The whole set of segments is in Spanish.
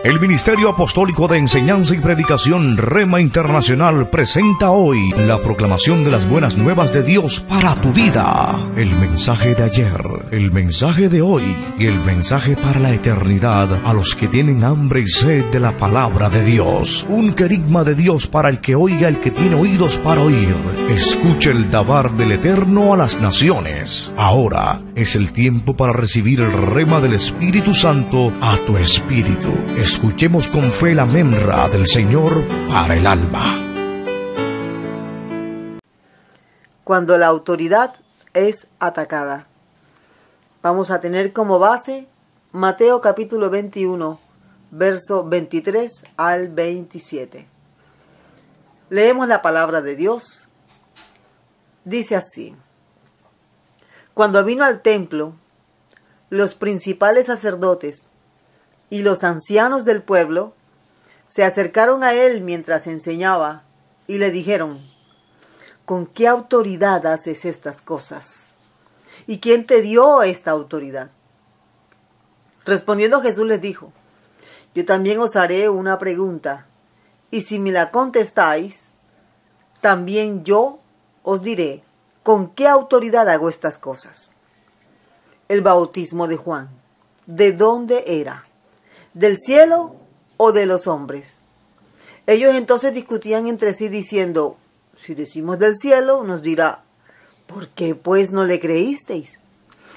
El Ministerio Apostólico de Enseñanza y Predicación Rema Internacional presenta hoy la proclamación de las buenas nuevas de Dios para tu vida. El mensaje de ayer, el mensaje de hoy y el mensaje para la eternidad a los que tienen hambre y sed de la palabra de Dios. Un querigma de Dios para el que oiga, el que tiene oídos para oír. Escuche el dabar del Eterno a las naciones. Ahora es el tiempo para recibir el rema del Espíritu Santo a tu espíritu. Escuchemos con fe la memra del Señor para el alma. Cuando la autoridad es atacada. Vamos a tener como base Mateo capítulo 21, verso 23 al 27. Leemos la palabra de Dios. Dice así: Cuando vino al templo, los principales sacerdotes y los ancianos del pueblo se acercaron a él mientras enseñaba y le dijeron: ¿Con qué autoridad haces estas cosas? ¿Y quién te dio esta autoridad? Respondiendo Jesús les dijo: Yo también os haré una pregunta, y si me la contestáis, también yo os diré con qué autoridad hago estas cosas. El bautismo de Juan, ¿de dónde era? ¿Del cielo o de los hombres? Ellos entonces discutían entre sí diciendo: Si decimos del cielo, nos dirá: ¿por qué pues no le creísteis?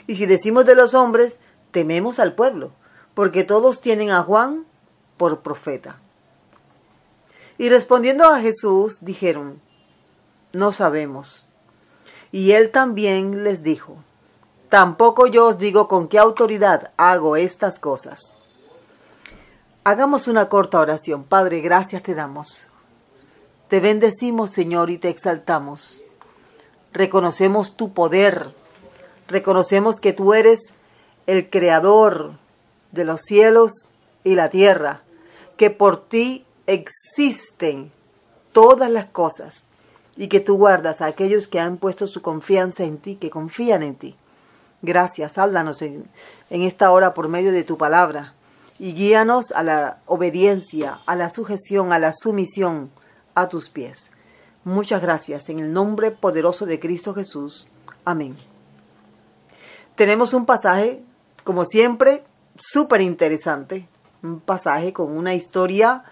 Y si decimos de los hombres, tememos al pueblo, porque todos tienen a Juan por profeta. Y respondiendo a Jesús, dijeron: No sabemos. Y él también les dijo: Tampoco yo os digo con qué autoridad hago estas cosas. Hagamos una corta oración. Padre, gracias te damos. Te bendecimos, Señor, y te exaltamos. Reconocemos tu poder. Reconocemos que tú eres el creador de los cielos y la tierra, que por ti existen todas las cosas y que tú guardas a aquellos que han puesto su confianza en ti, que confían en ti. Gracias, háblanos en esta hora por medio de tu palabra. Y guíanos a la obediencia, a la sujeción, a la sumisión a tus pies. Muchas gracias, en el nombre poderoso de Cristo Jesús. Amén. Tenemos un pasaje, como siempre, súper interesante. Un pasaje con una historia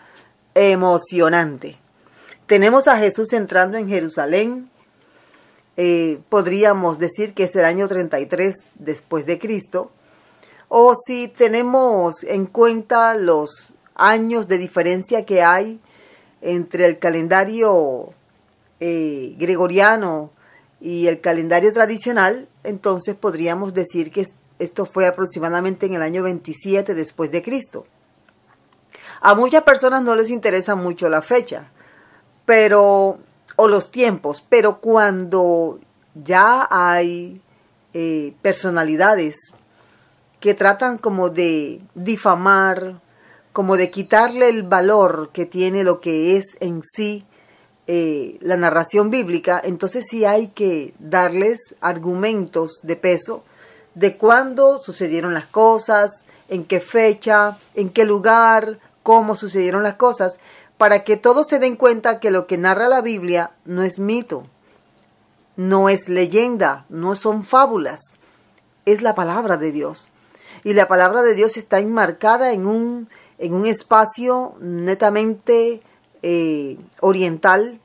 emocionante. Tenemos a Jesús entrando en Jerusalén. Podríamos decir que es el año 33 después de Cristo. O si tenemos en cuenta los años de diferencia que hay entre el calendario gregoriano y el calendario tradicional, entonces podríamos decir que esto fue aproximadamente en el año 27 después de Cristo. A muchas personas no les interesa mucho la fecha, o los tiempos, pero cuando ya hay personalidades que tratan como de difamar, como de quitarle el valor que tiene lo que es en sí la narración bíblica, entonces sí hay que darles argumentos de peso de cuándo sucedieron las cosas, en qué fecha, en qué lugar, cómo sucedieron las cosas, para que todos se den cuenta que lo que narra la Biblia no es mito, no es leyenda, no son fábulas, es la palabra de Dios. Y la palabra de Dios está enmarcada en un espacio netamente oriental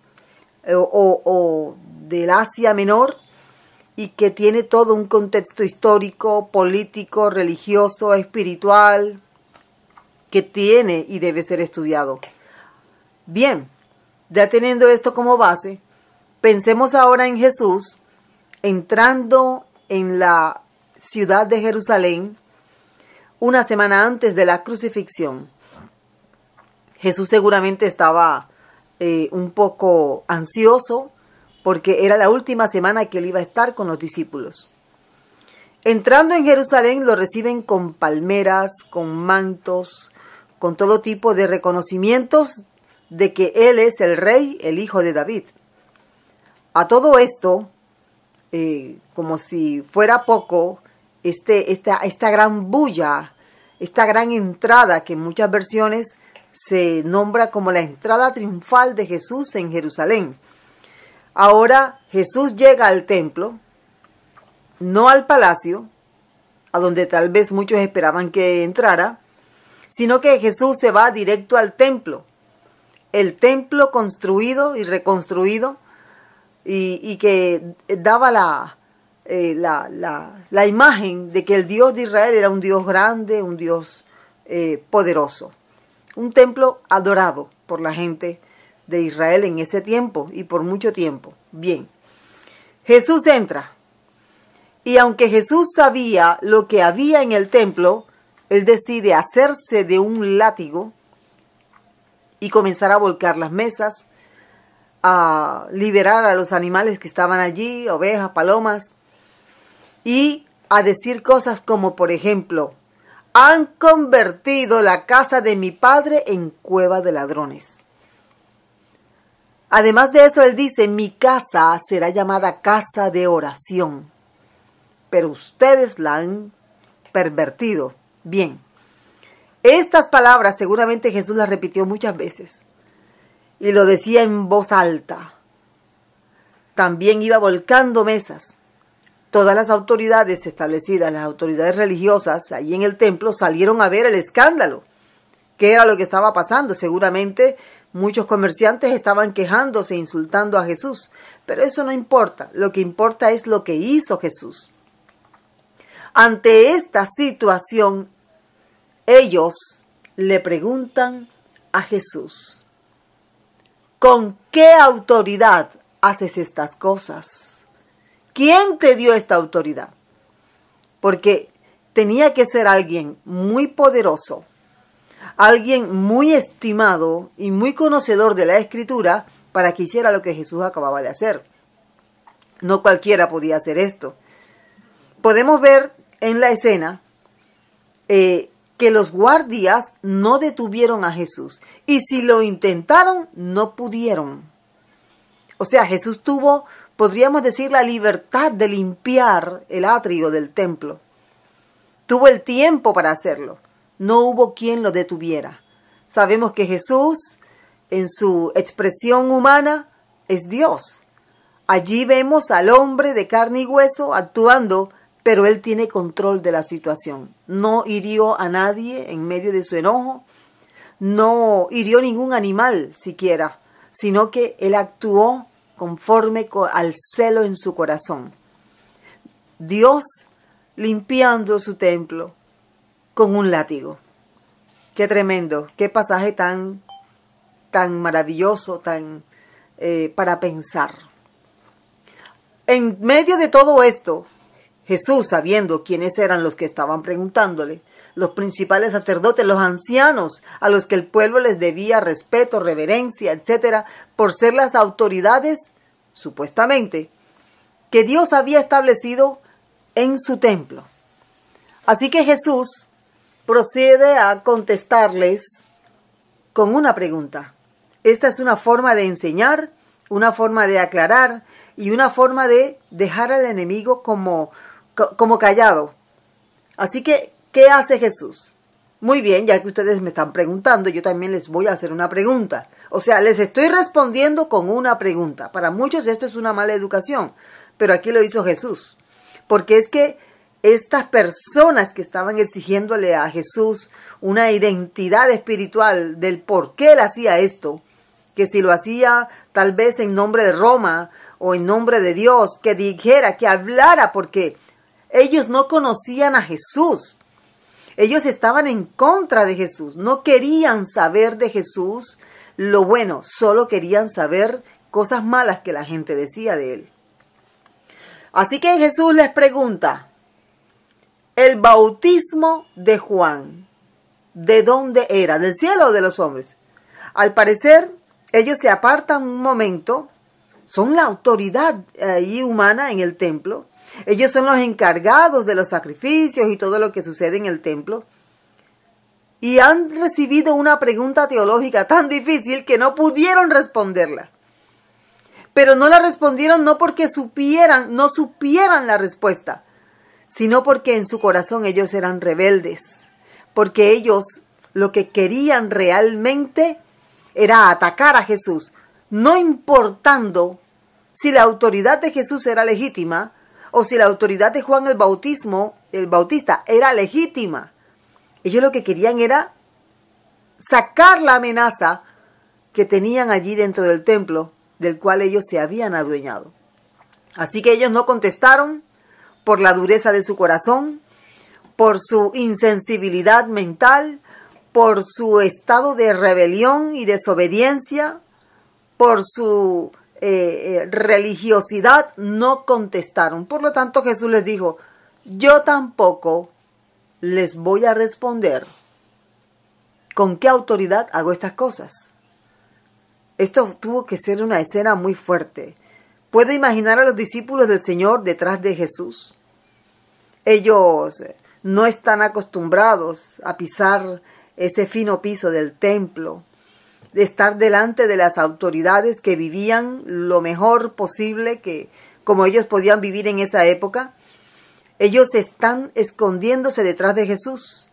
o del Asia Menor, y que tiene todo un contexto histórico, político, religioso, espiritual, que tiene y debe ser estudiado. Bien, ya teniendo esto como base, pensemos ahora en Jesús entrando en la ciudad de Jerusalén una semana antes de la crucifixión. Jesús seguramente estaba un poco ansioso porque era la última semana que él iba a estar con los discípulos. Entrando en Jerusalén lo reciben con palmeras, con mantos, con todo tipo de reconocimientos de que él es el rey, el hijo de David. A todo esto, como si fuera poco, esta gran bulla esta gran entrada que en muchas versiones se nombra como la entrada triunfal de Jesús en Jerusalén. Ahora Jesús llega al templo, no al palacio, a donde tal vez muchos esperaban que entrara, sino que Jesús se va directo al templo. El templo construido y reconstruido y que daba la imagen de que el Dios de Israel era un Dios grande, un Dios poderoso. Un templo adorado por la gente de Israel en ese tiempo y por mucho tiempo. Bien, Jesús entra y aunque Jesús sabía lo que había en el templo, él decide hacerse de un látigo y comenzar a volcar las mesas, a liberar a los animales que estaban allí, ovejas, palomas, y a decir cosas como, por ejemplo, han convertido la casa de mi padre en cueva de ladrones. Además de eso, él dice, mi casa será llamada casa de oración, pero ustedes la han pervertido. Bien, estas palabras seguramente Jesús las repitió muchas veces y lo decía en voz alta. También iba volcando mesas. Todas las autoridades establecidas, las autoridades religiosas allí en el templo, salieron a ver el escándalo. ¿Qué era lo que estaba pasando? Seguramente muchos comerciantes estaban quejándose e insultando a Jesús. Pero eso no importa. Lo que importa es lo que hizo Jesús. Ante esta situación, ellos le preguntan a Jesús, ¿con qué autoridad haces estas cosas? ¿Quién te dio esta autoridad? Porque tenía que ser alguien muy poderoso, alguien muy estimado y muy conocedor de la Escritura para que hiciera lo que Jesús acababa de hacer. No cualquiera podía hacer esto. Podemos ver en la escena que los guardias no detuvieron a Jesús y si lo intentaron, no pudieron. O sea, Jesús tuvo, podríamos decir, la libertad de limpiar el atrio del templo. Tuvo el tiempo para hacerlo. No hubo quien lo detuviera. Sabemos que Jesús, en su expresión humana, es Dios. Allí vemos al hombre de carne y hueso actuando, pero él tiene control de la situación. No hirió a nadie en medio de su enojo, no hirió ningún animal siquiera, sino que él actuó conforme al celo en su corazón. Dios limpiando su templo con un látigo. Qué tremendo, qué pasaje tan maravilloso, para pensar. En medio de todo esto, Jesús, sabiendo quiénes eran los que estaban preguntándole, los principales sacerdotes, los ancianos, a los que el pueblo les debía respeto, reverencia, etcétera, por ser las autoridades, supuestamente, que Dios había establecido en su templo. Así que Jesús procede a contestarles con una pregunta. Esta es una forma de enseñar, una forma de aclarar y una forma de dejar al enemigo como callado. Así que, ¿qué hace Jesús? Muy bien, ya que ustedes me están preguntando, yo también les voy a hacer una pregunta. O sea, les estoy respondiendo con una pregunta. Para muchos esto es una mala educación, pero aquí lo hizo Jesús. Porque es que estas personas que estaban exigiéndole a Jesús una identidad espiritual del por qué él hacía esto, que si lo hacía tal vez en nombre de Roma o en nombre de Dios, que dijera, que hablara, porque ellos no conocían a Jesús. Ellos estaban en contra de Jesús, no querían saber de Jesús lo bueno, solo querían saber cosas malas que la gente decía de él. Así que Jesús les pregunta, el bautismo de Juan, ¿de dónde era? ¿Del cielo o de los hombres? Al parecer, ellos se apartan un momento, son la autoridad ahí humana en el templo, ellos son los encargados de los sacrificios y todo lo que sucede en el templo, y han recibido una pregunta teológica tan difícil que no pudieron responderla. Pero no la respondieron no porque no supieran la respuesta, sino porque en su corazón ellos eran rebeldes, porque ellos lo que querían realmente era atacar a Jesús, no importando si la autoridad de Jesús era legítima o si la autoridad de Juan el Bautista era legítima. Ellos lo que querían era sacar la amenaza que tenían allí dentro del templo, del cual ellos se habían adueñado. Así que ellos no contestaron por la dureza de su corazón, por su insensibilidad mental, por su estado de rebelión y desobediencia, por su religiosidad, no contestaron. Por lo tanto, Jesús les dijo, yo tampoco les voy a responder con qué autoridad hago estas cosas. Esto tuvo que ser una escena muy fuerte. Puedo imaginar a los discípulos del Señor detrás de Jesús. Ellos no están acostumbrados a pisar ese fino piso del templo, de estar delante de las autoridades que vivían lo mejor posible, que como ellos podían vivir en esa época. Ellos están escondiéndose detrás de Jesús.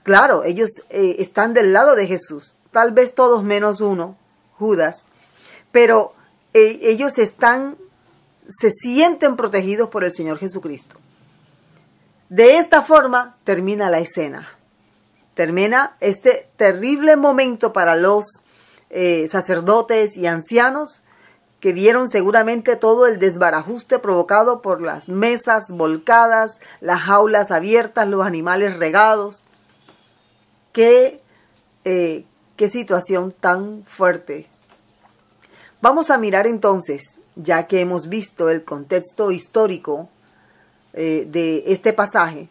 Claro, ellos están del lado de Jesús, tal vez todos menos uno, Judas, pero ellos se sienten protegidos por el Señor Jesucristo. De esta forma termina la escena. Termina este terrible momento para los sacerdotes y ancianos que vieron seguramente todo el desbarajuste provocado por las mesas volcadas, las jaulas abiertas, los animales regados. Qué situación tan fuerte. Vamos a mirar entonces, ya que hemos visto el contexto histórico de este pasaje,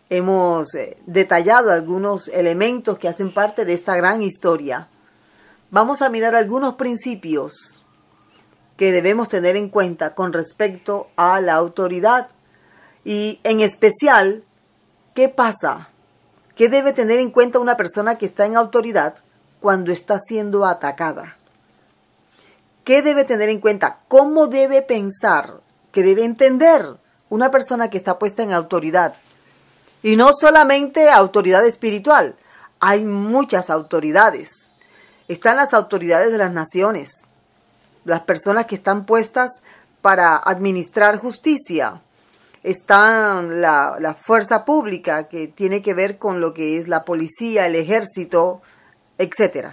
hemos detallado algunos elementos que hacen parte de esta gran historia. Vamos a mirar algunos principios que debemos tener en cuenta con respecto a la autoridad y en especial, ¿qué pasa? ¿Qué debe tener en cuenta una persona que está en autoridad cuando está siendo atacada? ¿Qué debe tener en cuenta? ¿Cómo debe pensar? ¿Qué debe entender una persona que está puesta en autoridad? Y no solamente autoridad espiritual, hay muchas autoridades. Están las autoridades de las naciones, las personas que están puestas para administrar justicia. Está la fuerza pública, que tiene que ver con lo que es la policía, el ejército, etc.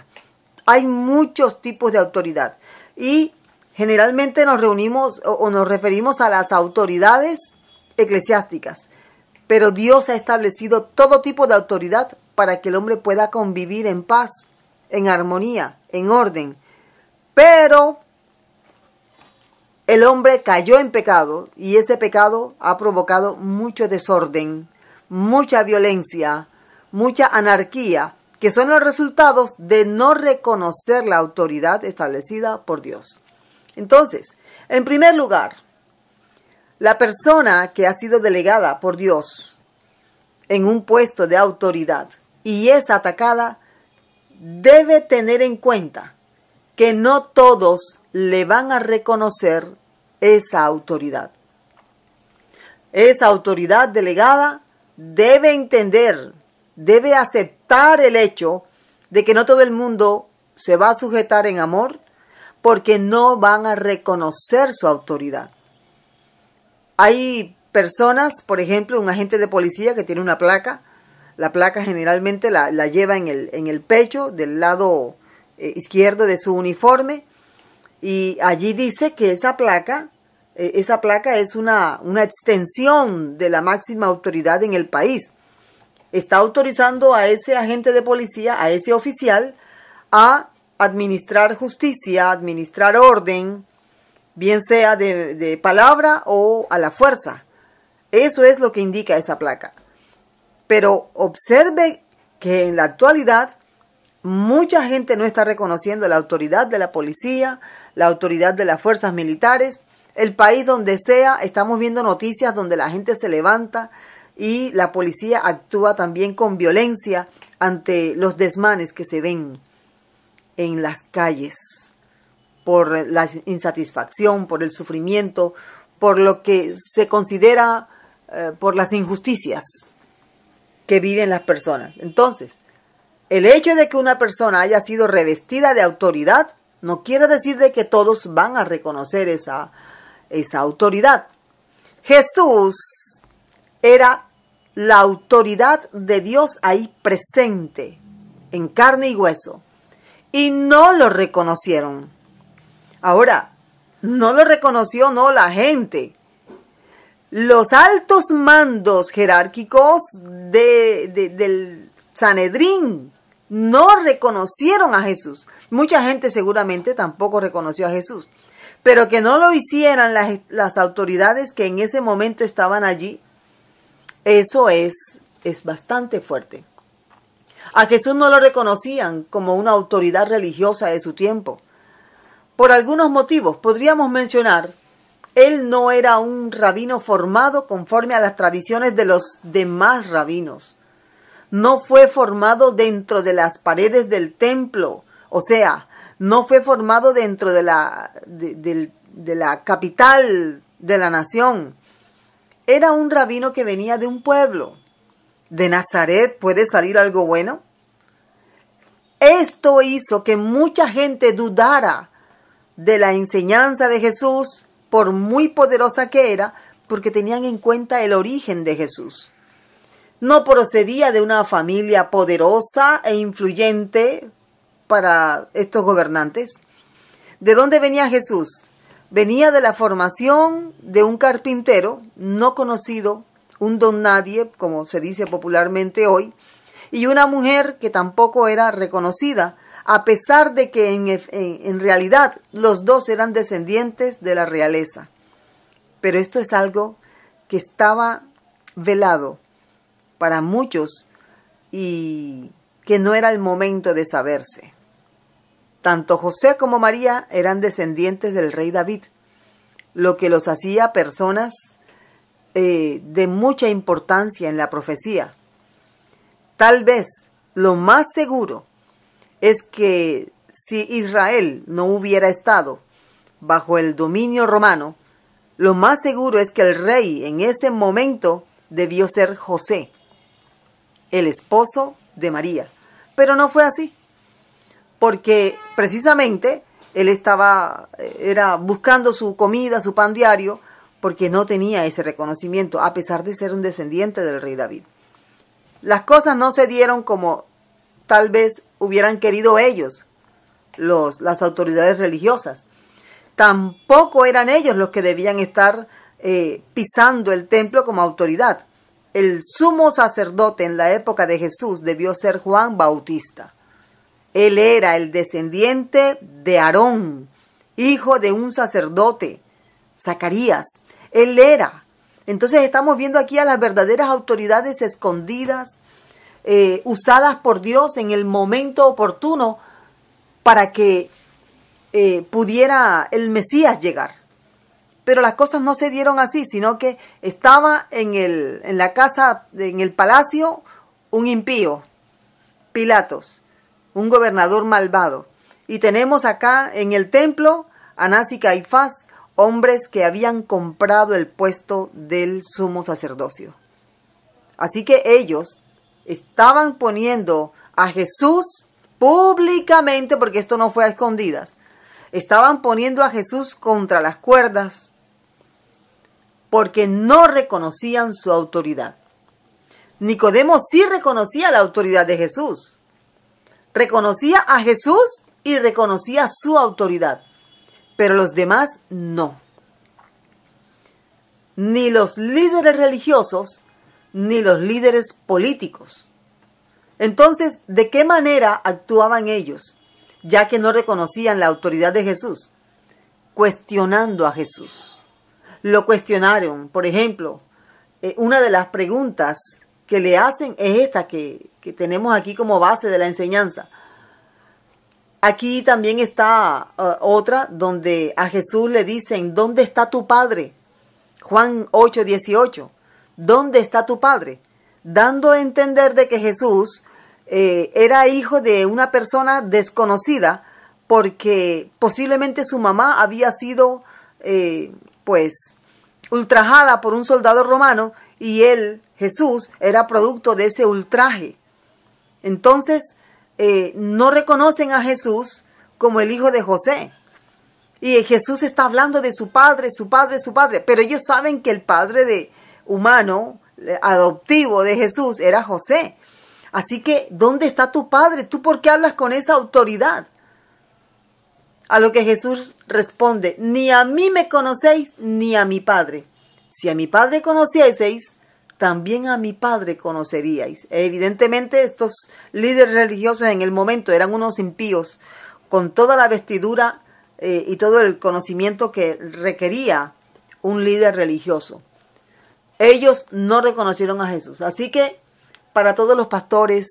Hay muchos tipos de autoridad. Y generalmente nos reunimos o nos referimos a las autoridades eclesiásticas. Pero Dios ha establecido todo tipo de autoridad para que el hombre pueda convivir en paz, en armonía, en orden. Pero el hombre cayó en pecado y ese pecado ha provocado mucho desorden, mucha violencia, mucha anarquía, que son los resultados de no reconocer la autoridad establecida por Dios. Entonces, en primer lugar, la persona que ha sido delegada por Dios en un puesto de autoridad y es atacada, debe tener en cuenta que no todos le van a reconocer esa autoridad. Esa autoridad delegada debe entender, debe aceptar el hecho de que no todo el mundo se va a sujetar en amor porque no van a reconocer su autoridad. Hay personas, por ejemplo, un agente de policía que tiene una placa. La placa generalmente la lleva en el pecho, del lado izquierdo de su uniforme. Y allí dice que esa placa es una extensión de la máxima autoridad en el país. Está autorizando a ese agente de policía, a ese oficial, a administrar justicia, administrar orden, bien sea de palabra o a la fuerza. Eso es lo que indica esa placa. Pero observe que en la actualidad mucha gente no está reconociendo la autoridad de la policía, la autoridad de las fuerzas militares. El país donde sea, estamos viendo noticias donde la gente se levanta y la policía actúa también con violencia ante los desmanes que se ven en las calles por la insatisfacción, por el sufrimiento, por lo que se considera por las injusticias. que viven las personas. Entonces, el hecho de que una persona haya sido revestida de autoridad no quiere decir de que todos van a reconocer esa autoridad. Jesús era la autoridad de Dios ahí presente, en carne y hueso, y no lo reconocieron. Ahora, no lo reconoció no la gente. Los altos mandos jerárquicos del Sanedrín no reconocieron a Jesús. Mucha gente seguramente tampoco reconoció a Jesús. Pero que no lo hicieran las autoridades que en ese momento estaban allí, eso es bastante fuerte. A Jesús no lo reconocían como una autoridad religiosa de su tiempo. Por algunos motivos, podríamos mencionar, él no era un rabino formado conforme a las tradiciones de los demás rabinos. No fue formado dentro de las paredes del templo, o sea, no fue formado dentro de la capital de la nación. Era un rabino que venía de un pueblo. ¿De Nazaret puede salir algo bueno? Esto hizo que mucha gente dudara de la enseñanza de Jesús, por muy poderosa que era, porque tenían en cuenta el origen de Jesús. No procedía de una familia poderosa e influyente para estos gobernantes. ¿De dónde venía Jesús? Venía de la formación de un carpintero no conocido, un don nadie, como se dice popularmente hoy, y una mujer que tampoco era reconocida, a pesar de que en realidad los dos eran descendientes de la realeza. Pero esto es algo que estaba velado para muchos y que no era el momento de saberse. Tanto José como María eran descendientes del rey David, lo que los hacía personas de mucha importancia en la profecía. Tal vez lo más seguro es que si Israel no hubiera estado bajo el dominio romano, lo más seguro es que el rey en ese momento debió ser José, el esposo de María. Pero no fue así, porque precisamente él era buscando su comida, su pan diario, porque no tenía ese reconocimiento, a pesar de ser un descendiente del rey David. Las cosas no se dieron como tal vez hubieran querido ellos, las autoridades religiosas. Tampoco eran ellos los que debían estar pisando el templo como autoridad. El sumo sacerdote en la época de Jesús debió ser Juan Bautista. Él era el descendiente de Aarón, hijo de un sacerdote, Zacarías. Él era. Entonces estamos viendo aquí a las verdaderas autoridades escondidas, usadas por Dios en el momento oportuno para que pudiera el Mesías llegar. Pero las cosas no se dieron así, sino que estaba en la casa, en el palacio, un impío, Pilatos, un gobernador malvado. Y tenemos acá en el templo Anás y Caifás, hombres que habían comprado el puesto del sumo sacerdocio. Así que ellos estaban poniendo a Jesús públicamente, porque esto no fue a escondidas, estaban poniendo a Jesús contra las cuerdas porque no reconocían su autoridad. Nicodemo sí reconocía la autoridad de Jesús. Reconocía a Jesús y reconocía su autoridad, pero los demás no. Ni los líderes religiosos, ni los líderes políticos. Entonces, ¿de qué manera actuaban ellos, ya que no reconocían la autoridad de Jesús? Cuestionando a Jesús. Lo cuestionaron. Por ejemplo, una de las preguntas que le hacen es esta que tenemos aquí como base de la enseñanza. Aquí también está otra donde a Jesús le dicen, ¿dónde está tu Padre? Juan 8:18. ¿Dónde está tu Padre? Dando a entender de que Jesús era hijo de una persona desconocida, porque posiblemente su mamá había sido ultrajada por un soldado romano y él Jesús era producto de ese ultraje. Entonces, no reconocen a Jesús como el hijo de José. Y Jesús está hablando de su padre, su padre, su padre. Pero ellos saben que el padre humano, adoptivo de Jesús, era José. Así que, ¿dónde está tu padre? ¿Tú por qué hablas con esa autoridad? A lo que Jesús responde, ni a mí me conocéis, ni a mi padre. Si a mi padre conocieseis, también a mi padre conoceríais. Evidentemente, estos líderes religiosos en el momento eran unos impíos, con toda la vestidura y todo el conocimiento que requería un líder religioso. Ellos no reconocieron a Jesús. Así que, para todos los pastores,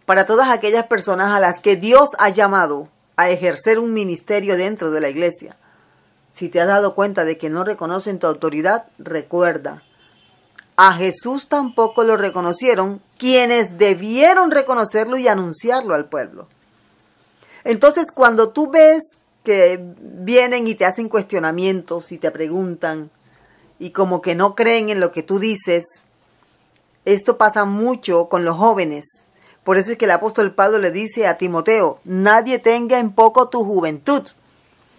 para todas aquellas personas a las que Dios ha llamado a ejercer un ministerio dentro de la iglesia, si te has dado cuenta de que no reconocen tu autoridad, recuerda, a Jesús tampoco lo reconocieron quienes debieron reconocerlo y anunciarlo al pueblo. Entonces, cuando tú ves que vienen y te hacen cuestionamientos y te preguntan y como que no creen en lo que tú dices, esto pasa mucho con los jóvenes. Por eso es que el apóstol Pablo le dice a Timoteo, nadie tenga en poco tu juventud.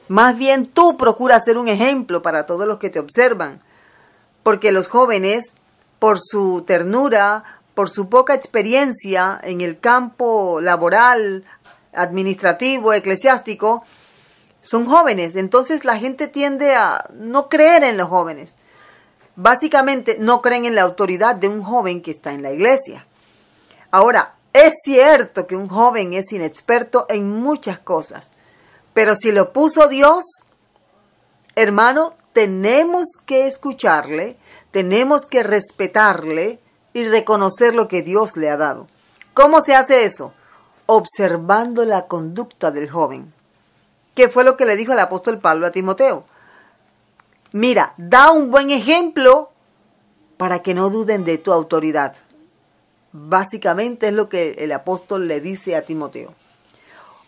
Más bien tú procura ser un ejemplo para todos los que te observan. Porque los jóvenes, por su ternura, por su poca experiencia en el campo laboral, administrativo, eclesiástico, son jóvenes. Entonces la gente tiende a no creer en los jóvenes. Básicamente no creen en la autoridad de un joven que está en la iglesia. Ahora, es cierto que un joven es inexperto en muchas cosas, pero si lo puso Dios, hermano, tenemos que escucharle, tenemos que respetarle y reconocer lo que Dios le ha dado. ¿Cómo se hace eso? Observando la conducta del joven. ¿Qué fue lo que le dijo el apóstol Pablo a Timoteo? Mira, da un buen ejemplo para que no duden de tu autoridad. Básicamente es lo que el apóstol le dice a Timoteo.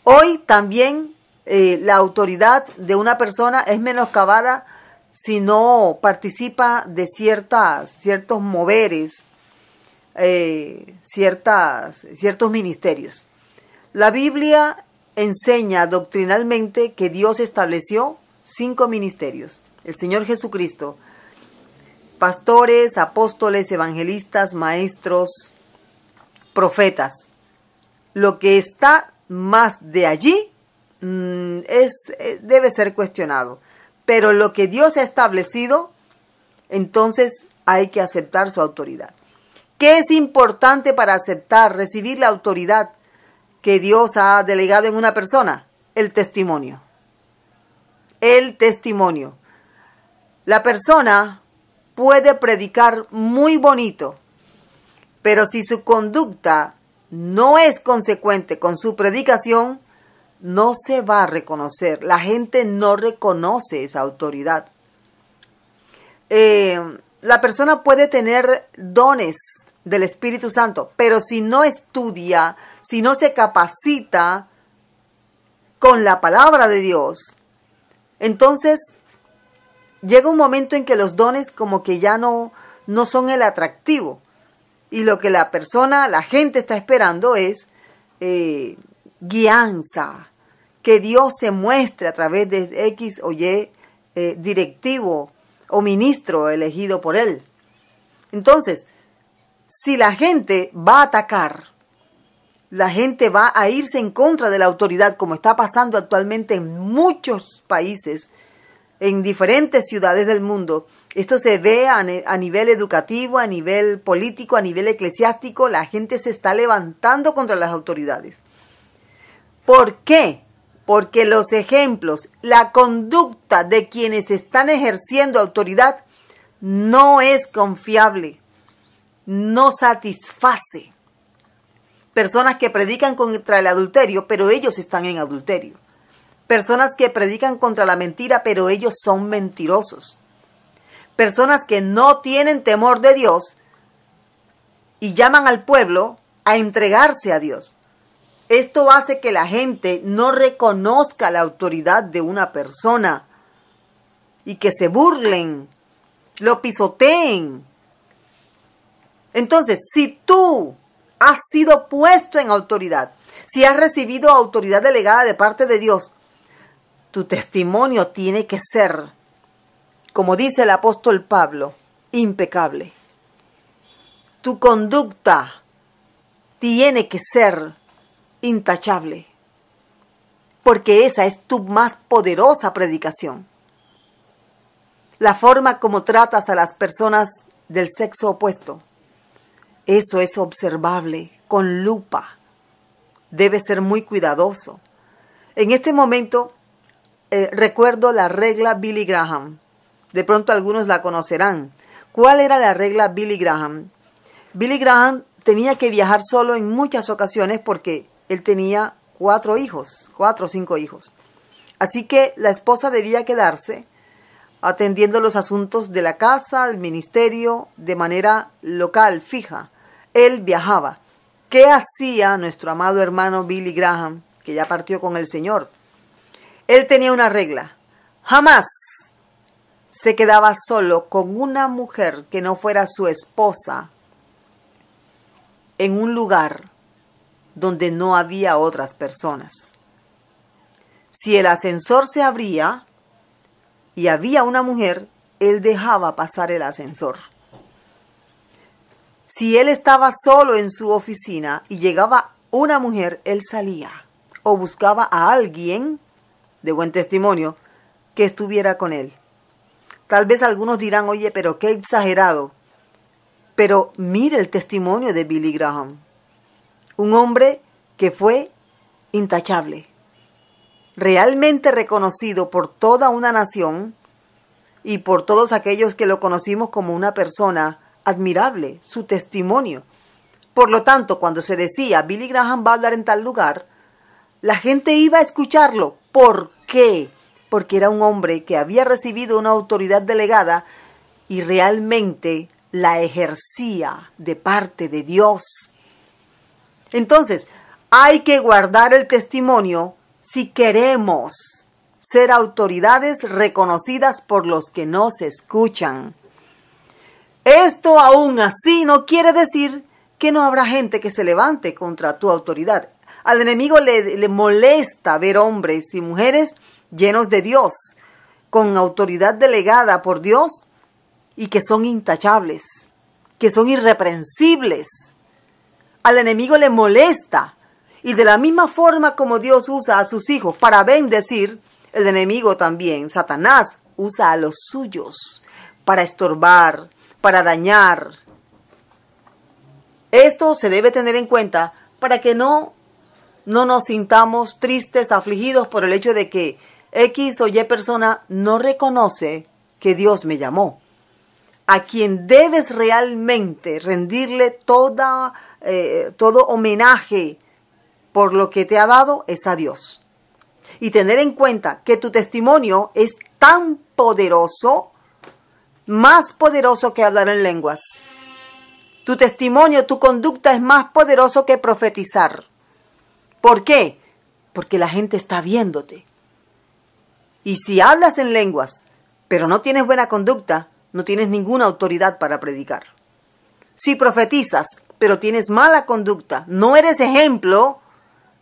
Hoy también la autoridad de una persona es menoscabada si no participa de ciertos moveres, ciertos ministerios. La Biblia enseña doctrinalmente que Dios estableció 5 ministerios. El Señor Jesucristo, pastores, apóstoles, evangelistas, maestros, profetas. Lo que está más de allí debe ser cuestionado. Pero lo que Dios ha establecido, entonces hay que aceptar su autoridad. ¿Qué es importante para aceptar, recibir la autoridad que Dios ha delegado en una persona? El testimonio. El testimonio. La persona puede predicar muy bonito, pero si su conducta no es consecuente con su predicación, no se va a reconocer. La gente no reconoce esa autoridad. La persona puede tener dones del Espíritu Santo, pero si no estudia, si no se capacita con la palabra de Dios, entonces llega un momento en que los dones como que ya no son el atractivo. Y lo que la gente está esperando es guianza, que Dios se muestre a través de X o Y directivo o ministro elegido por Él. Entonces, si la gente va a atacar, la gente va a irse en contra de la autoridad, como está pasando actualmente en muchos países, en diferentes ciudades del mundo. Esto se ve a nivel educativo, a nivel político, a nivel eclesiástico. La gente se está levantando contra las autoridades. ¿Por qué? Porque los ejemplos, la conducta de quienes están ejerciendo autoridad no es confiable, no satisface. Personas que predican contra el adulterio, pero ellos están en adulterio. Personas que predican contra la mentira, pero ellos son mentirosos. Personas que no tienen temor de Dios y llaman al pueblo a entregarse a Dios. Esto hace que la gente no reconozca la autoridad de una persona y que se burlen, lo pisoteen Entonces, si tú has sido puesto en autoridad, si has recibido autoridad delegada de parte de Dios, tu testimonio tiene que ser, como dice el apóstol Pablo, impecable. Tu conducta tiene que ser intachable, porque esa es tu más poderosa predicación. La forma como tratas a las personas del sexo opuesto, eso es observable con lupa. Debes ser muy cuidadoso. En este momento recuerdo la regla Billy Graham. De pronto algunos la conocerán. ¿Cuál era la regla Billy Graham? Billy Graham tenía que viajar solo en muchas ocasiones porque él tenía 4 o 5 hijos. Así que la esposa debía quedarse atendiendo los asuntos de la casa, del ministerio, de manera local, fija. Él viajaba. ¿Qué hacía nuestro amado hermano Billy Graham, que ya partió con el Señor? Él tenía una regla. Jamás se quedaba solo con una mujer que no fuera su esposa en un lugar donde no había otras personas. Si el ascensor se abría y había una mujer, él dejaba pasar el ascensor. Si él estaba solo en su oficina y llegaba una mujer, él salía o buscaba a alguien de buen testimonio que estuviera con él. Tal vez algunos dirán, oye, pero qué exagerado. Pero mire el testimonio de Billy Graham. Un hombre que fue intachable, realmente reconocido por toda una nación y por todos aquellos que lo conocimos como una persona admirable, su testimonio. Por lo tanto, cuando se decía Billy Graham va a hablar en tal lugar, la gente iba a escucharlo. ¿Por qué? Porque era un hombre que había recibido una autoridad delegada y realmente la ejercía de parte de Dios. Entonces, hay que guardar el testimonio si queremos ser autoridades reconocidas por los que nos escuchan. Esto aún así no quiere decir que no habrá gente que se levante contra tu autoridad. Al enemigo le molesta ver hombres y mujeres llenos de Dios, con autoridad delegada por Dios y que son intachables, que son irreprensibles. Al enemigo le molesta. Y de la misma forma como Dios usa a sus hijos para bendecir, el enemigo también, Satanás, usa a los suyos para estorbar, para dañar. Esto se debe tener en cuenta para que no nos sintamos tristes, afligidos por el hecho de que X o Y persona no reconoce que Dios me llamó. A quien debes realmente rendirle todo homenaje por lo que te ha dado es a Dios. Y tener en cuenta que tu testimonio es tan poderoso, más poderoso que hablar en lenguas. Tu testimonio, tu conducta es más poderoso que profetizar. ¿Por qué? Porque la gente está viéndote. Y si hablas en lenguas, pero no tienes buena conducta, no tienes ninguna autoridad para predicar. Si profetizas, pero tienes mala conducta, no eres ejemplo,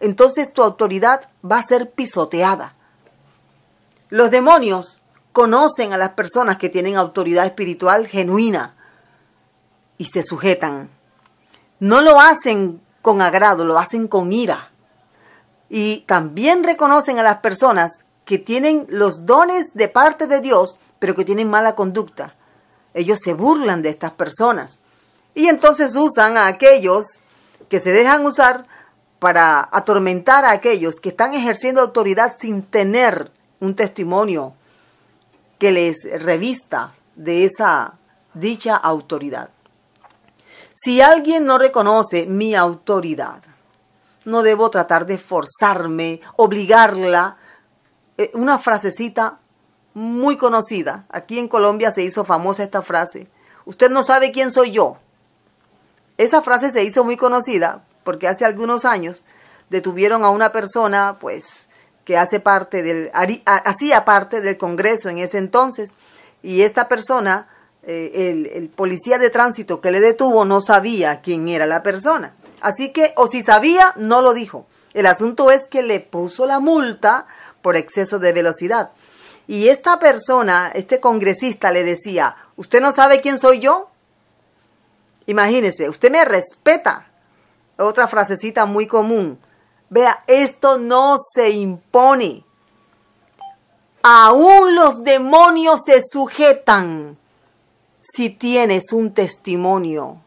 entonces tu autoridad va a ser pisoteada. Los demonios conocen a las personas que tienen autoridad espiritual genuina y se sujetan. No lo hacen con agrado, lo hacen con ira. Y también reconocen a las personas que tienen los dones de parte de Dios, pero que tienen mala conducta. Ellos se burlan de estas personas. Y entonces usan a aquellos que se dejan usar para atormentar a aquellos que están ejerciendo autoridad sin tener un testimonio que les revista de esa dicha autoridad. Si alguien no reconoce mi autoridad, no debo tratar de forzarme, obligarla. Una frasecita muy conocida. Aquí en Colombia se hizo famosa esta frase. Usted no sabe quién soy yo. Esa frase se hizo muy conocida porque hace algunos años detuvieron a una persona, pues, que hacía parte del Congreso en ese entonces, y esta persona el policía de tránsito que le detuvo no sabía quién era la persona. Así que, o si sabía, no lo dijo. El asunto es que le puso la multa por exceso de velocidad. Y esta persona, este congresista, le decía, ¿usted no sabe quién soy yo? Imagínese, usted me respeta. Otra frasecita muy común. Vea, esto no se impone. Aún los demonios se sujetan si tienes un testimonio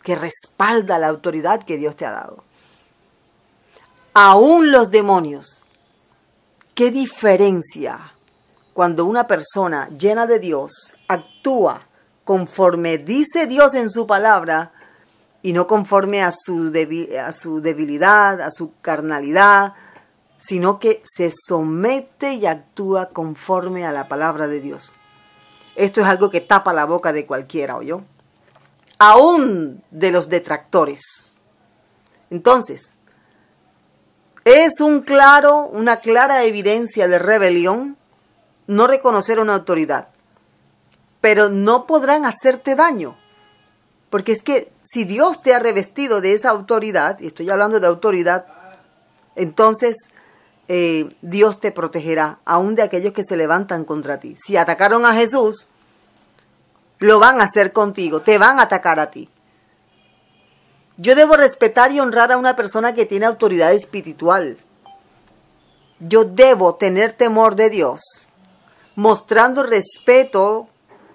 que respalda la autoridad que Dios te ha dado. Aún los demonios. ¿Qué diferencia cuando una persona llena de Dios actúa conforme dice Dios en su palabra y no conforme a su debilidad, a su carnalidad, sino que se somete y actúa conforme a la palabra de Dios? Esto es algo que tapa la boca de cualquiera, ¿oyó? Aún de los detractores. Entonces, es una clara evidencia de rebelión no reconocer una autoridad, pero no podrán hacerte daño, porque es que si Dios te ha revestido de esa autoridad, y estoy hablando de autoridad, entonces Dios te protegerá, aún de aquellos que se levantan contra ti. Si atacaron a Jesús, lo van a hacer contigo, te van a atacar a ti. Yo debo respetar y honrar a una persona que tiene autoridad espiritual. Yo debo tener temor de Dios, mostrando respeto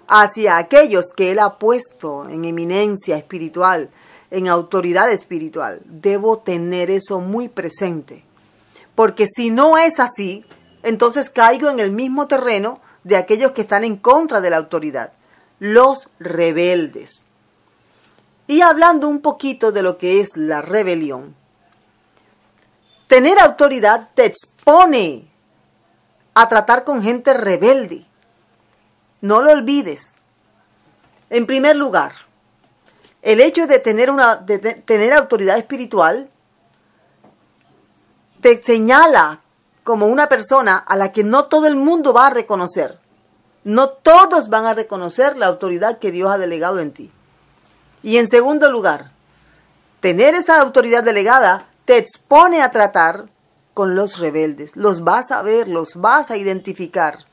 hacia aquellos que Él ha puesto en eminencia espiritual, en autoridad espiritual. Debo tener eso muy presente, porque si no es así, entonces caigo en el mismo terreno de aquellos que están en contra de la autoridad, los rebeldes. Y hablando un poquito de lo que es la rebelión, tener autoridad te expone a tratar con gente rebelde. No lo olvides. En primer lugar, el hecho de tener autoridad espiritual te señala como una persona a la que no todo el mundo va a reconocer. No todos van a reconocer la autoridad que Dios ha delegado en ti. Y en segundo lugar, tener esa autoridad delegada te expone a tratar con los rebeldes. Los vas a ver, los vas a identificar.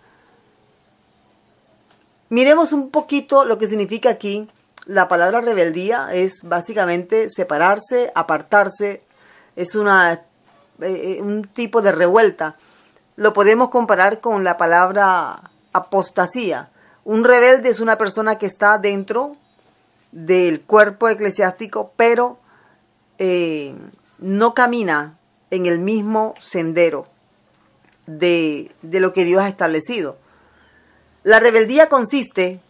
Miremos un poquito lo que significa aquí. La palabra rebeldía es básicamente separarse, apartarse. Es un tipo de revuelta. Lo podemos comparar con la palabra apostasía. Un rebelde es una persona que está dentro del cuerpo eclesiástico, pero no camina en el mismo sendero de lo que Dios ha establecido. La rebeldía consiste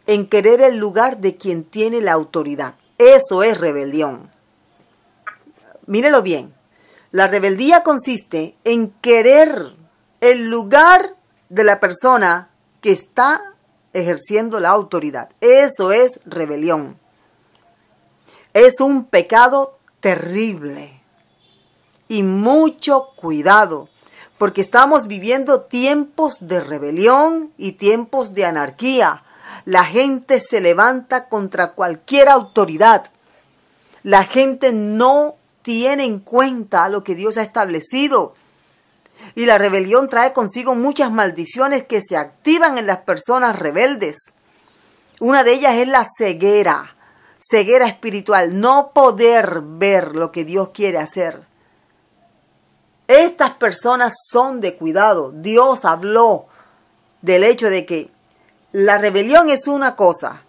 en querer el lugar de quien tiene la autoridad. Eso es rebelión. Mírelo bien. La rebeldía consiste en querer el lugar de la persona que está ejerciendo la autoridad. Eso es rebelión. Es un pecado terrible. Y mucho cuidado, porque estamos viviendo tiempos de rebelión y tiempos de anarquía. La gente se levanta contra cualquier autoridad. La gente no tiene en cuenta lo que Dios ha establecido. Y la rebelión trae consigo muchas maldiciones que se activan en las personas rebeldes. Una de ellas es la ceguera espiritual, no poder ver lo que Dios quiere hacer. Estas personas son de cuidado. Dios habló del hecho de que la rebelión es una cosa,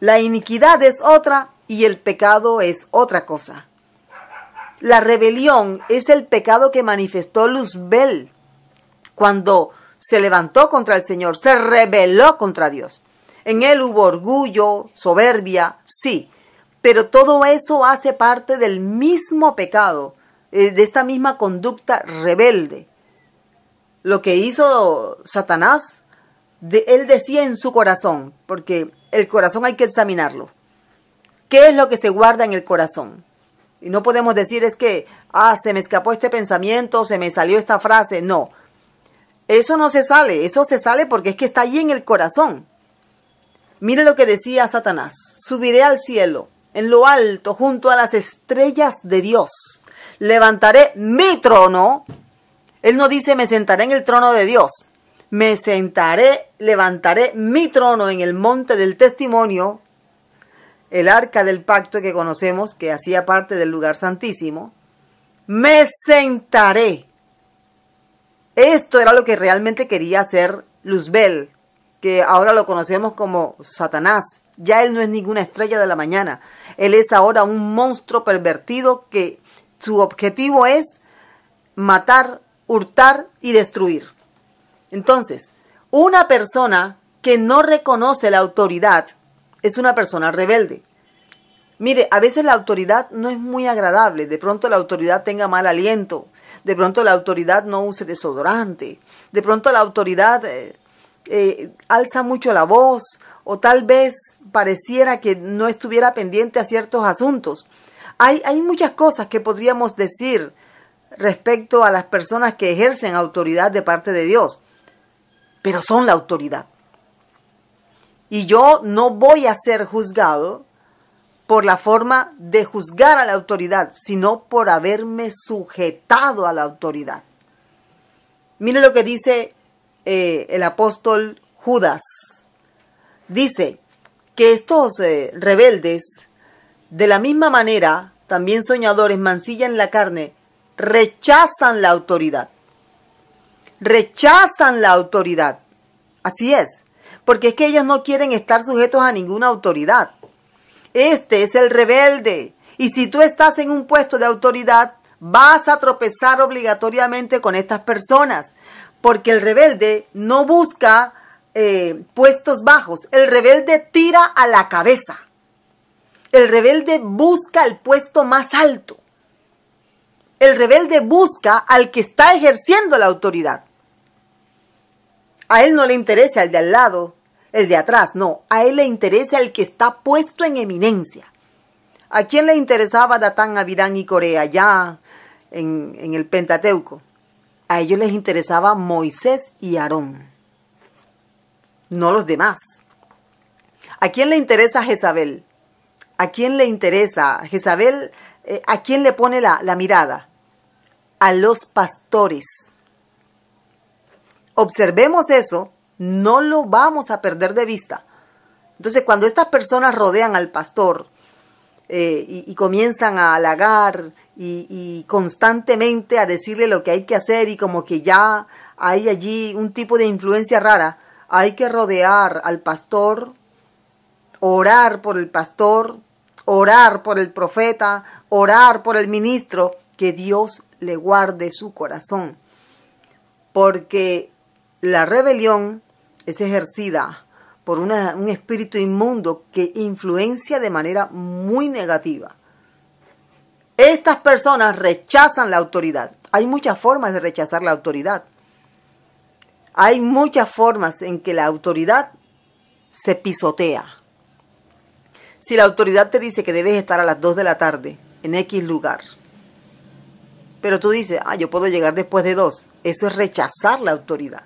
la iniquidad es otra y el pecado es otra cosa. La rebelión es el pecado que manifestó Luzbel cuando se levantó contra el Señor, se rebeló contra Dios. En él hubo orgullo, soberbia, sí, pero todo eso hace parte del mismo pecado, de esta misma conducta rebelde. Lo que hizo Satanás, él decía en su corazón, porque el corazón hay que examinarlo. ¿Qué es lo que se guarda en el corazón? Y no podemos decir es que, se me escapó este pensamiento, se me salió esta frase. No, eso no se sale, eso se sale porque es que está allí en el corazón. Mire lo que decía Satanás: subiré al cielo, en lo alto, junto a las estrellas de Dios. Levantaré mi trono. Él no dice me sentaré en el trono de Dios. Me sentaré, levantaré mi trono en el monte del testimonio, el arca del pacto que conocemos, que hacía parte del lugar santísimo. Me sentaré. Esto era lo que realmente quería hacer Luzbel, que ahora lo conocemos como Satanás. Ya él no es ninguna estrella de la mañana. Él es ahora un monstruo pervertido que su objetivo es matar, hurtar y destruir. Entonces, una persona que no reconoce la autoridad es una persona rebelde. Mire, a veces la autoridad no es muy agradable. De pronto la autoridad tenga mal aliento. De pronto la autoridad no use desodorante. De pronto la autoridad alza mucho la voz. O tal vez pareciera que no estuviera pendiente a ciertos asuntos. Hay muchas cosas que podríamos decir respecto a las personas que ejercen autoridad de parte de Dios. Pero son la autoridad. Y yo no voy a ser juzgado por la forma de juzgar a la autoridad, sino por haberme sujetado a la autoridad. Mire lo que dice el apóstol Judas. Dice que estos rebeldes, de la misma manera, también soñadores, mancillan la carne, rechazan la autoridad. Rechazan la autoridad. Así es, porque es que ellos no quieren estar sujetos a ninguna autoridad. Este es el rebelde. Y si tú estás en un puesto de autoridad, vas a tropezar obligatoriamente con estas personas. Porque el rebelde no busca puestos bajos. El rebelde tira a la cabeza. El rebelde busca el puesto más alto. El rebelde busca al que está ejerciendo la autoridad. A él no le interesa el de al lado, el de atrás, no. A él le interesa el que está puesto en eminencia. ¿A quién le interesaba Datán, Abirán y Corea allá en el Pentateuco? A ellos les interesaba Moisés y Aarón, no los demás. ¿A quién le interesa Jezabel? ¿A quién le interesa Jezabel? ¿A quién le pone la mirada? A los pastores. Observemos eso, no lo vamos a perder de vista. Entonces, cuando estas personas rodean al pastor y comienzan a halagar y constantemente a decirle lo que hay que hacer, y como que ya hay allí un tipo de influencia rara, hay que rodear al pastor, orar por el pastor, orar por el profeta, orar por el ministro, que Dios le guarde su corazón. Porque la rebelión es ejercida por un espíritu inmundo que influencia de manera muy negativa. Estas personas rechazan la autoridad. Hay muchas formas de rechazar la autoridad. Hay muchas formas en que la autoridad se pisotea. Si la autoridad te dice que debes estar a las 2 de la tarde en X lugar, pero tú dices, yo puedo llegar después de 2, eso es rechazar la autoridad.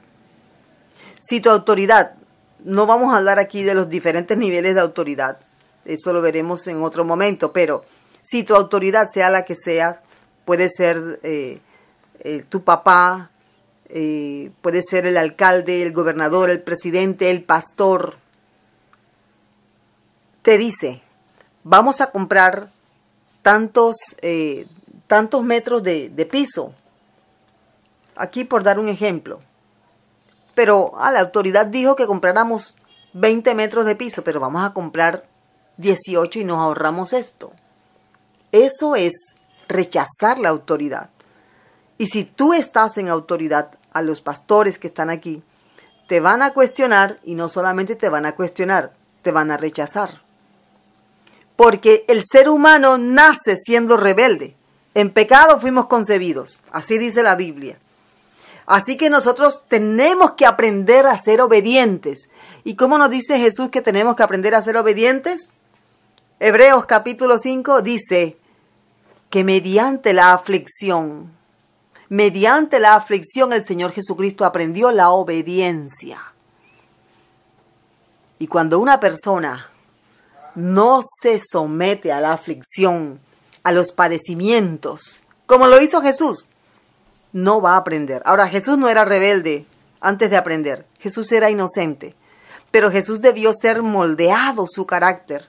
Si tu autoridad, no vamos a hablar aquí de los diferentes niveles de autoridad, eso lo veremos en otro momento, pero si tu autoridad, sea la que sea, puede ser tu papá, puede ser el alcalde, el gobernador, el presidente, el pastor, te dice, vamos a comprar tantos metros de piso. Aquí por dar un ejemplo. Pero la autoridad dijo que compráramos 20 metros de piso, pero vamos a comprar 18 y nos ahorramos esto. Eso es rechazar la autoridad. Y si tú estás en autoridad, a los pastores que están aquí, te van a cuestionar, y no solamente te van a cuestionar, te van a rechazar. Porque el ser humano nace siendo rebelde. En pecado fuimos concebidos. Así dice la Biblia. Así que nosotros tenemos que aprender a ser obedientes. ¿Y cómo nos dice Jesús que tenemos que aprender a ser obedientes? Hebreos capítulo 5 dice que mediante la aflicción el Señor Jesucristo aprendió la obediencia. Y cuando una persona no se somete a la aflicción, a los padecimientos, como lo hizo Jesús, no va a aprender. Ahora, Jesús no era rebelde antes de aprender. Jesús era inocente. Pero Jesús debió ser moldeado su carácter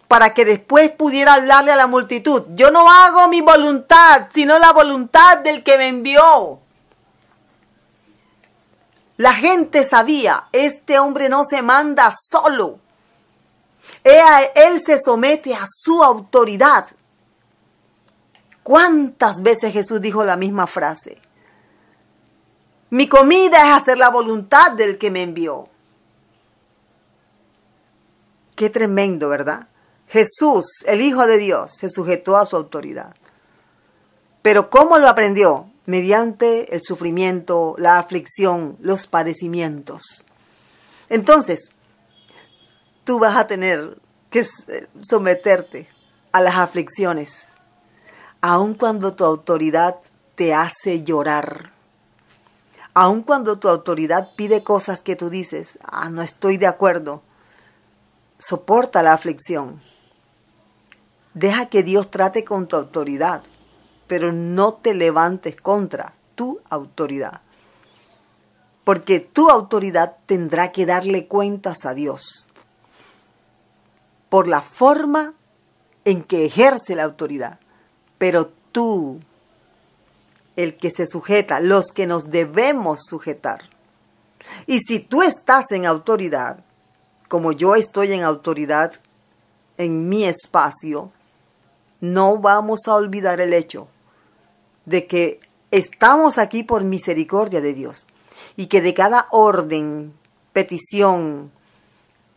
para que después pudiera hablarle a la multitud. Yo no hago mi voluntad, sino la voluntad del que me envió. La gente sabía, este hombre no se manda solo. Él se somete a su autoridad. ¿Cuántas veces Jesús dijo la misma frase? Mi comida es hacer la voluntad del que me envió. Qué tremendo, ¿verdad? Jesús, el Hijo de Dios, se sujetó a su autoridad. Pero ¿cómo lo aprendió? Mediante el sufrimiento, la aflicción, los padecimientos. Entonces, tú vas a tener que someterte a las aflicciones, aun cuando tu autoridad te hace llorar, aun cuando tu autoridad pide cosas que tú dices, no estoy de acuerdo. Soporta la aflicción. Deja que Dios trate con tu autoridad, pero no te levantes contra tu autoridad. Porque tu autoridad tendrá que darle cuentas a Dios por la forma en que ejerce la autoridad. Pero tú, el que se sujeta, los que nos debemos sujetar. Y si tú estás en autoridad, como yo estoy en autoridad en mi espacio, no vamos a olvidar el hecho de que estamos aquí por misericordia de Dios y que de cada orden, petición,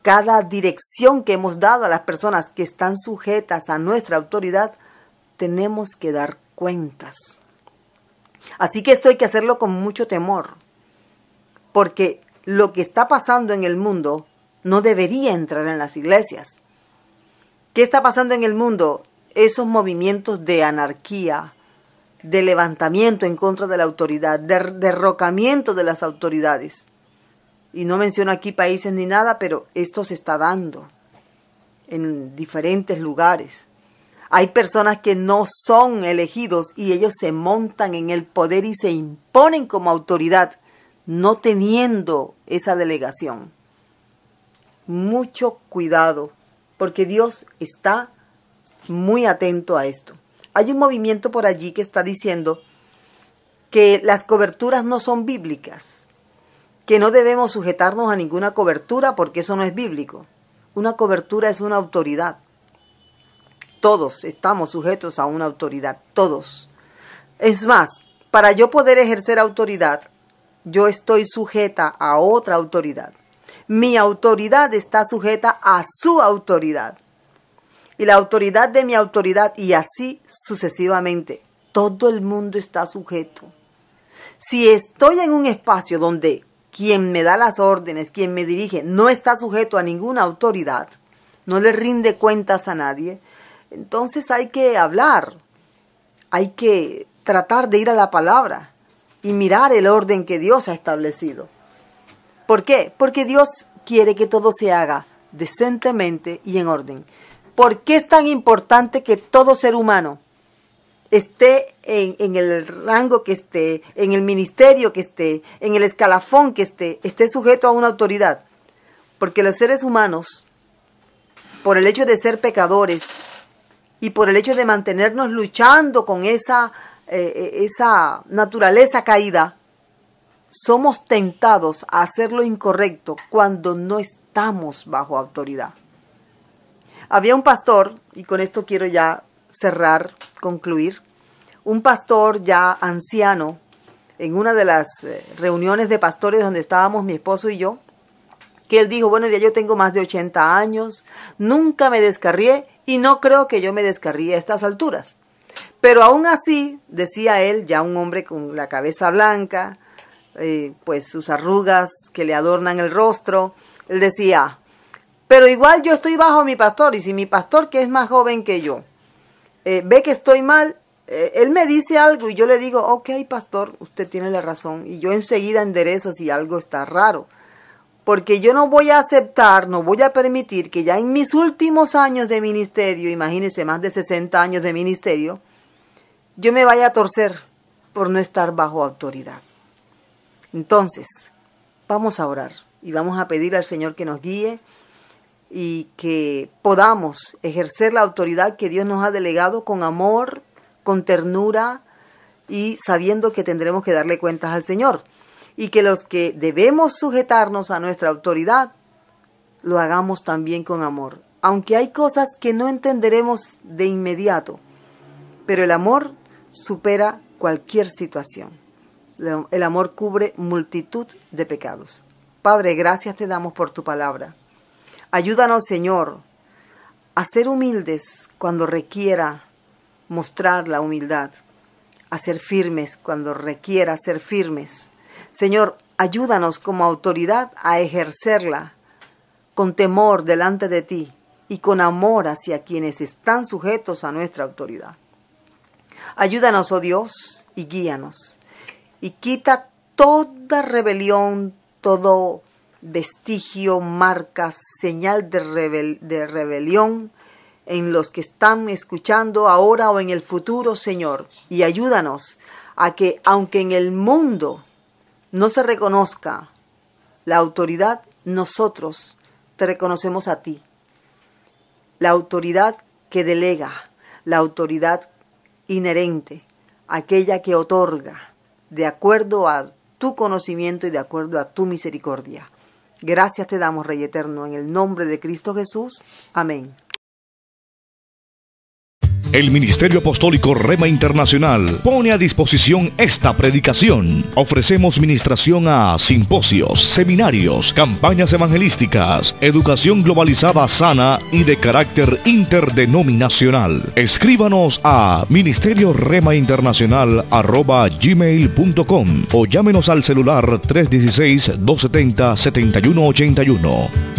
cada dirección que hemos dado a las personas que están sujetas a nuestra autoridad, tenemos que dar cuentas. Así que esto hay que hacerlo con mucho temor, porque lo que está pasando en el mundo no debería entrar en las iglesias. ¿Qué está pasando en el mundo? Esos movimientos de anarquía, de levantamiento en contra de la autoridad, de derrocamiento de las autoridades. Y no menciono aquí países ni nada, pero esto se está dando en diferentes lugares. Hay personas que no son elegidos y ellos se montan en el poder y se imponen como autoridad, no teniendo esa delegación. Mucho cuidado, porque Dios está muy atento a esto. Hay un movimiento por allí que está diciendo que las coberturas no son bíblicas, que no debemos sujetarnos a ninguna cobertura porque eso no es bíblico. Una cobertura es una autoridad. Todos estamos sujetos a una autoridad, todos. Es más, para yo poder ejercer autoridad, yo estoy sujeta a otra autoridad. Mi autoridad está sujeta a su autoridad. Y la autoridad de mi autoridad, y así sucesivamente. Todo el mundo está sujeto. Si estoy en un espacio donde quien me da las órdenes, quien me dirige, no está sujeto a ninguna autoridad, no le rinde cuentas a nadie, entonces hay que hablar, hay que tratar de ir a la palabra y mirar el orden que Dios ha establecido. ¿Por qué? Porque Dios quiere que todo se haga decentemente y en orden. ¿Por qué es tan importante que todo ser humano esté en el rango que esté, en el ministerio que esté, en el escalafón que esté sujeto a una autoridad? Porque los seres humanos, por el hecho de ser pecadores y por el hecho de mantenernos luchando con esa naturaleza caída, somos tentados a hacer lo incorrecto cuando no estamos bajo autoridad. Había un pastor, y con esto quiero ya cerrar, concluir, un pastor ya anciano, en una de las reuniones de pastores donde estábamos mi esposo y yo, que él dijo, bueno, ya yo tengo más de 80 años, nunca me descarrié y no creo que yo me descarríe a estas alturas. Pero aún así, decía él, ya un hombre con la cabeza blanca, pues sus arrugas que le adornan el rostro, él decía, pero igual yo estoy bajo mi pastor, y si mi pastor, que es más joven que yo, ve que estoy mal, él me dice algo y yo le digo, ok, pastor, usted tiene la razón, y yo enseguida enderezo si algo está raro. Porque yo no voy a aceptar, no voy a permitir que ya en mis últimos años de ministerio, imagínense más de 60 años de ministerio, yo me vaya a torcer por no estar bajo autoridad. Entonces, vamos a orar y vamos a pedir al Señor que nos guíe y que podamos ejercer la autoridad que Dios nos ha delegado con amor, con ternura y sabiendo que tendremos que darle cuentas al Señor. Y que los que debemos sujetarnos a nuestra autoridad, lo hagamos también con amor. Aunque hay cosas que no entenderemos de inmediato, pero el amor supera cualquier situación. El amor cubre multitud de pecados. Padre, gracias te damos por tu palabra. Ayúdanos, Señor, a ser humildes cuando requiera mostrar la humildad, a ser firmes cuando requiera ser firmes. Señor, ayúdanos como autoridad a ejercerla con temor delante de ti y con amor hacia quienes están sujetos a nuestra autoridad. Ayúdanos, oh Dios, y guíanos. Y quita toda rebelión, todo vestigio, marca, señal de rebelión en los que están escuchando ahora o en el futuro, Señor. Y ayúdanos a que, aunque en el mundo no se reconozca la autoridad, nosotros te reconocemos a ti. La autoridad que delega, la autoridad inherente, aquella que otorga, de acuerdo a tu conocimiento y de acuerdo a tu misericordia. Gracias te damos, Rey Eterno, en el nombre de Cristo Jesús. Amén. El Ministerio Apostólico Rema Internacional pone a disposición esta predicación. Ofrecemos ministración a simposios, seminarios, campañas evangelísticas, educación globalizada sana y de carácter interdenominacional. Escríbanos a ministerioremainternacional@gmail.com o llámenos al celular 316-270-7181.